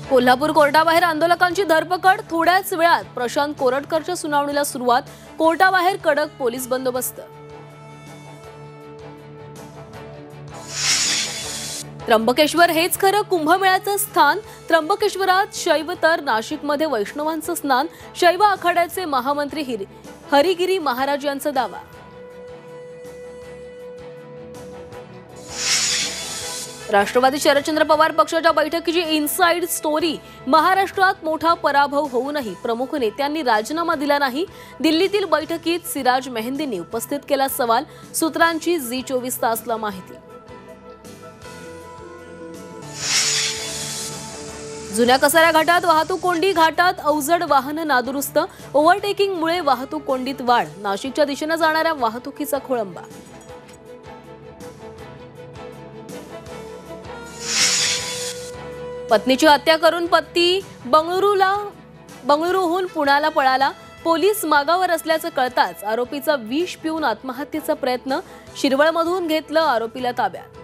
कोल्हापूर कोर्टाबाहेर आंदोलकांची धरपकड, थोड्याच वेळात प्रशांत कोरटकरच्या सुनावणीला सुरुवात, कोर्टाबाहेर कडक पोलीस बंदोबस्त। त्र्यंबकेश्वर हेच खरं कुंभमेळ्याचं स्थान, त्र्यंबकेश्वरात शैव तर नाशिकमध्ये वैष्णवांचं स्नान, शैव आखाड्याचे महामंत्री हरिगिरी महाराज यांचा दावा। राष्ट्रवादी शरदचंद्र पवार पक्षाच्या बैठकीची इनसाइड स्टोरी, महाराष्ट्रात मोठा पराभव होऊनही प्रमुख नेत्यांनी राजीनामा दिला नाही, दिल्लीतील बैठकीत सिराज मेहंदींनी उपस्थित केला सवाल, सूत्रांची झी24 तासला माहिती। जुन्या कसारा घाटात वाहतूक कोंडी, घाटात अवजड वाहन नादुरुस्त, ओव्हरटेकिंगमुळे वाहतूक कोंडीत वाढ, नाशिकच्या दिशेने जाणाऱ्या वाहतुकीचा खोळंबा। पत्नीची हत्या करून पती बंगळुरूहून पुण्याला पळाला, पोलीस मागावर असल्याचं कळताच आरोपीचा विष पिऊन आत्महत्येचा प्रयत्न, शिरवळमधून घेतलं आरोपीला ताब्यात।